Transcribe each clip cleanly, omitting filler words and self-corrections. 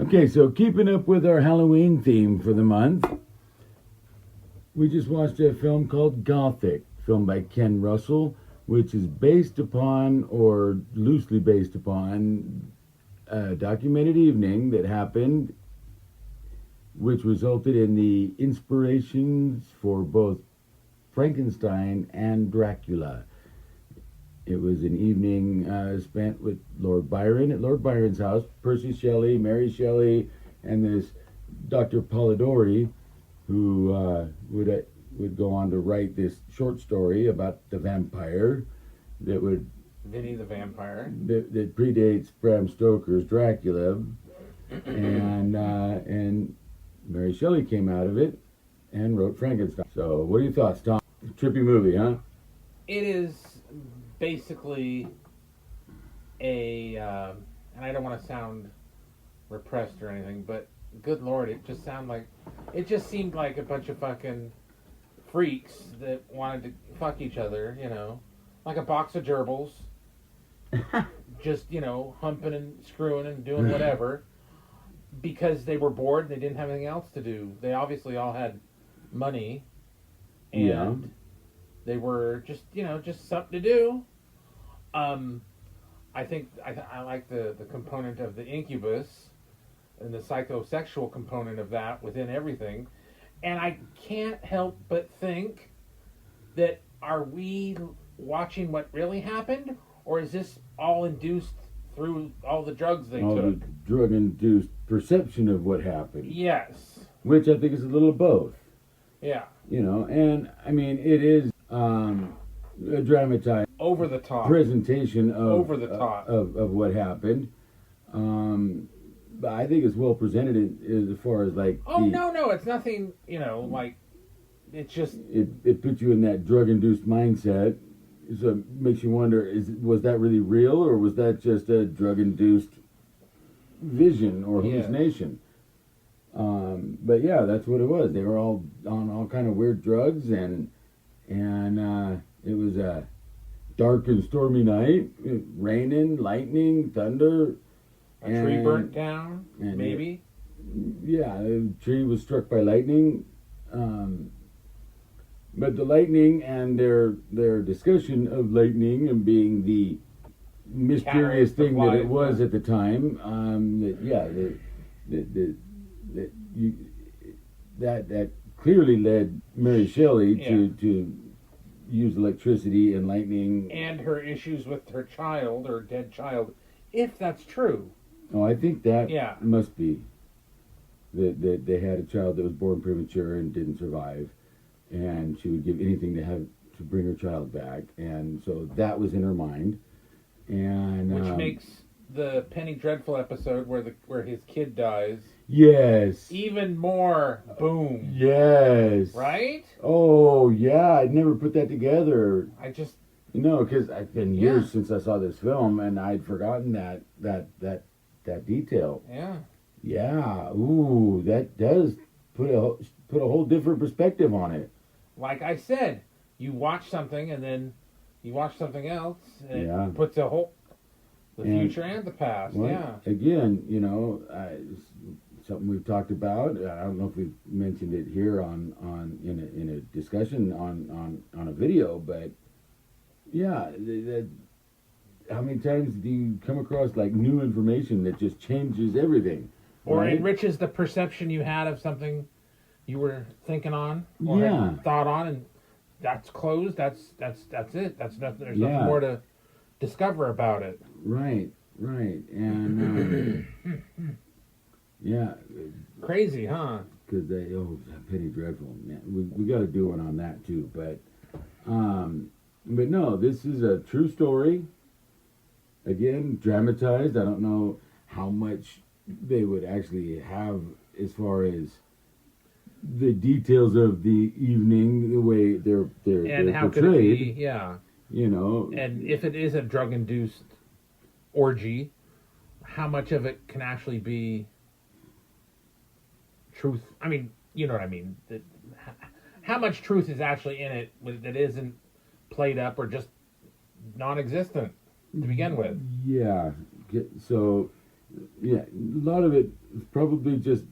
Okay, so keeping up with our Halloween theme for the month, we just watched a film called Gothic, filmed by Ken Russell, which is based upon, or loosely based upon, a documented evening that happened, which resulted in the inspirations for both Frankenstein and Dracula. It was an evening spent with Lord Byron at Lord Byron's house, Percy Shelley, Mary Shelley, and this Dr. Polidori, who would go on to write this short story about the vampire that would Vinny the Vampire. that predates Bram Stoker's Dracula, and Mary Shelley came out of it and wrote Frankenstein. So, what are your thoughts, Tom? Trippy movie, huh? It is basically and I don't want to sound repressed or anything, but good lord, it just seemed like a bunch of fucking freaks that wanted to fuck each other, like a box of gerbils, just, humping and screwing and doing whatever, because they were bored and they didn't have anything else to do. They obviously all had money, and they were just something to do. I think I like the component of the incubus and the psychosexual component of that within everything. And I can't help but think that, are we watching what really happened, or is this all induced through all the drugs they all took? The drug-induced perception of what happened. Yes. Which I think is a little of both. Yeah. And I mean, it is a dramatized, over the top presentation of over the top of what happened. But I think it's well presented as far as like. No, it's nothing. Like it's just it puts you in that drug-induced mindset. So it makes you wonder: was that really real, or was that just a drug-induced vision or hallucination? But yeah, that's what it was. They were all on all kind of weird drugs, and it was a dark and stormy night, raining, lightning, thunder. a tree burnt down, and maybe. The tree was struck by lightning. But the lightning and their discussion of lightning and being the mysterious thing that it was at the time, that clearly led Mary Shelley to use electricity and lightning. And her issues with her child, or dead child, if that's true. Oh, I think that must be. That they had a child that was born premature and didn't survive, and she would give anything to bring her child back, and so that was in her mind, and which makes the Penny Dreadful episode where his kid dies even more boom. Yes. Right? Oh yeah, I never put that together. I just because it's been years since I saw this film, and I'd forgotten that detail. Yeah. Yeah. Ooh, that does put a whole different perspective on it. Like I said, you watch something and then you watch something else, and it puts the future and the past. Well, again, something we've talked about. I don't know if we've mentioned it here in a discussion on a video, but yeah, how many times do you come across like new information that just changes everything? Or enriches the perception you had of something you were thinking on or had thought on, and that's closed. That's it. That's nothing. There's nothing more to discover about it. Right, and crazy, huh? Because Penny Dreadful, man. We got to do one on that too. But no, this is a true story. Again, dramatized. I don't know how much they would actually have as far as the details of the evening, the way they're how portrayed. Could it be? Yeah. And if it is a drug-induced orgy, how much of it can actually be truth? I mean, you know what I mean. How much truth is actually in it that isn't played up or just non-existent to begin with? Yeah. So yeah, a lot of it is probably just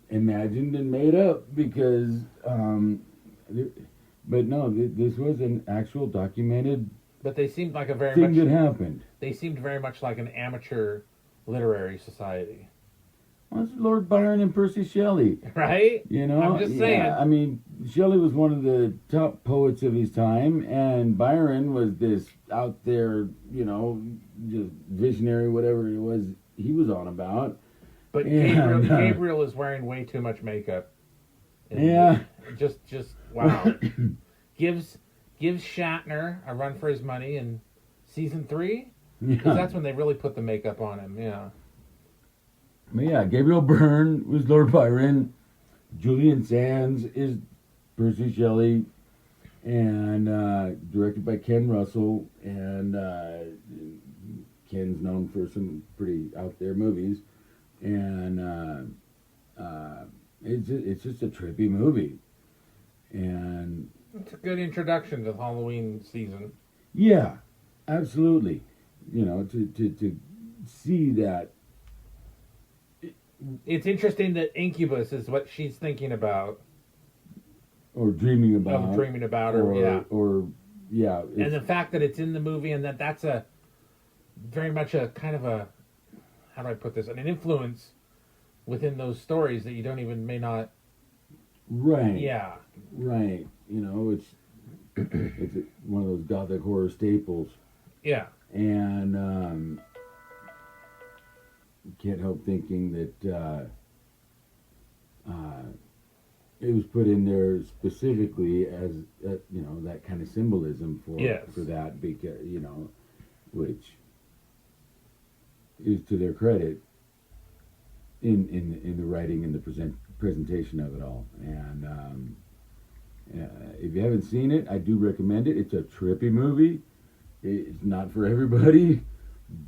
imagined and made up because, but no, this was an actual documented But they seemed like a very thing much. that happened. They seemed very much like an amateur literary society, Well, it's Lord Byron and Percy Shelley. right? You know, I'm just saying. I mean, Shelley was one of the top poets of his time, and Byron was this out there, you know, just visionary, whatever it was he was on about. But And, Gabriel is wearing way too much makeup. And Yeah. Just wow. gives Shatner a run for his money in season 3, because Yeah. that's when they really put the makeup on him. Yeah. But yeah, Gabriel Byrne was Lord Byron. Julian Sands is Percy Shelley, and directed by Ken Russell. And Ken's known for some pretty out there movies, and it's just a trippy movie. And It's a good introduction to the Halloween season. yeah, absolutely. You know, to see that. It's interesting that Incubus is what she's thinking about, Or dreaming about. of dreaming about her. Yeah. Or yeah. And the fact that it's in the movie, and that's a very much a kind of a, how do I put this, an influence within those stories that you don't even may not. Right. Yeah. Right. You know, it's one of those Gothic horror staples, Yeah. and can't help thinking that it was put in there specifically as you know, that kind of symbolism for Yes. that, because you know, which is to their credit in the writing and the presentation of it all. And if you haven't seen it, I do recommend it. It's a trippy movie. It's not for everybody,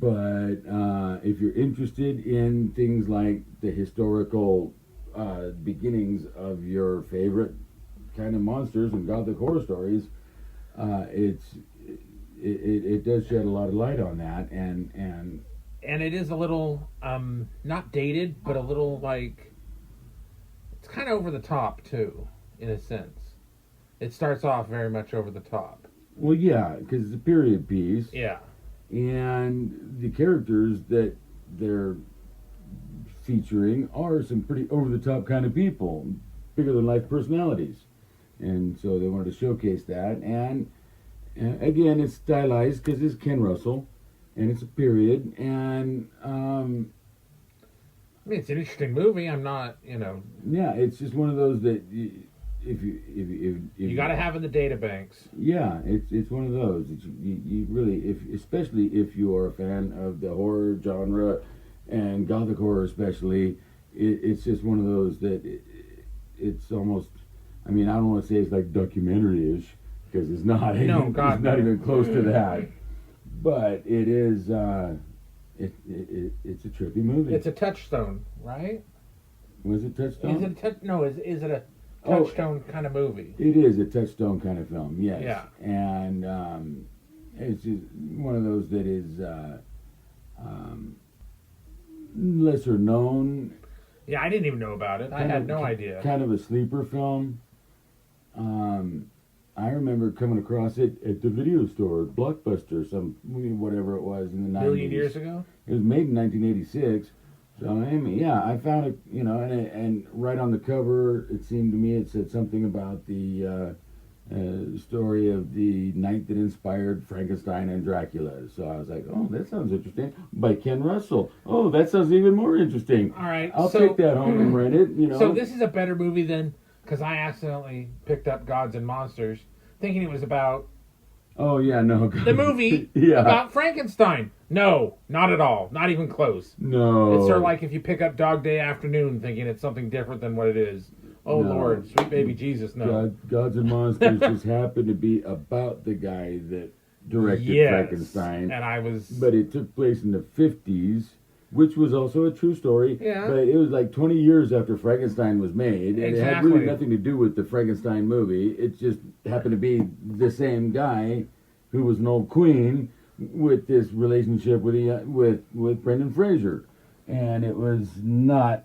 but if you're interested in things like the historical beginnings of your favorite kind of monsters and Gothic horror stories, it does shed a lot of light on that, and And it is a little, not dated, but a little like, it's kind of over the top too, in a sense. It starts off very much over the top. well, yeah, because it's a period piece. Yeah. And the characters that they're featuring are some pretty over-the-top kind of people, bigger-than-life personalities. And so they wanted to showcase that. And again, it's stylized because it's Ken Russell, and it's a period. And I mean, it's an interesting movie. I'm not, yeah, it's just one of those that if you got to have in the data banks. yeah, it's one of those. You really, especially if you are a fan of the horror genre and Gothic horror especially, it's just one of those that it's almost. I mean, I don't want to say it's like documentary-ish, because it's not. No, God, it's not no. even close to that. But it is. It's a trippy movie. It's a touchstone, right? Was it Touchstone? Is it is it a Oh, touchstone kind of movie? It is a touchstone kind of film, yes. Yeah. And it's just one of those that is lesser known. Yeah, I didn't even know about it. I had no idea. Kind of a sleeper film. I remember coming across it at the video store, Blockbuster, whatever it was in the 90s. Million years ago? It was made in 1986. So, I mean, yeah, I found it, and right on the cover, it seemed to me it said something about the story of the night that inspired Frankenstein and Dracula. So I was like, oh, that sounds interesting. By Ken Russell. Oh, that sounds even more interesting. All right. I'll take that home and rent it, So this is a better movie than, because I accidentally picked up Gods and Monsters, thinking it was about Oh, yeah, no. the movie Yeah. about Frankenstein. No, not at all. Not even close. No. It's sort of like if you pick up Dog Day Afternoon thinking it's something different than what it is. Oh, No. Lord, sweet baby Jesus, no. Gods and Monsters just happened to be about the guy that directed Yes. Frankenstein. And I was... But it took place in the 50s, which was also a true story. Yeah. But it was like 20 years after Frankenstein was made. And it had really nothing to do with the Frankenstein movie. It just happened to be the same guy who was an old queen with this relationship with Brendan Fraser. and it was not.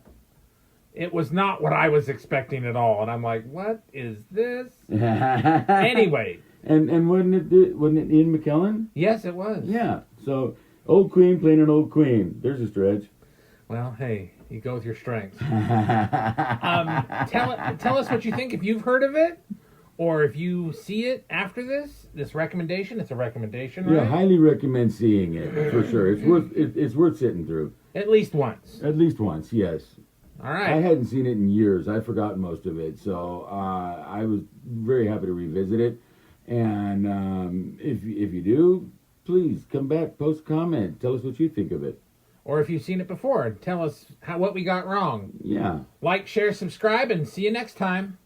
It was not what I was expecting at all, and I'm like, what is this? Anyway. And wasn't it Ian McKellen? Yes, it was. Yeah. So old Queen playing an old Queen. There's a stretch. Well, hey, you go with your strengths. Tell us what you think if you've heard of it, or if you see it after this recommendation. It's a recommendation, right? Yeah, highly recommend seeing it for sure. It's worth sitting through. At least once. At least once, yes. All right. I hadn't seen it in years. I'd forgotten most of it, so I was very happy to revisit it. And if you do, please come back, post a comment, tell us what you think of it. Or if you've seen it before, tell us what we got wrong. Yeah. Like, share, subscribe, and see you next time.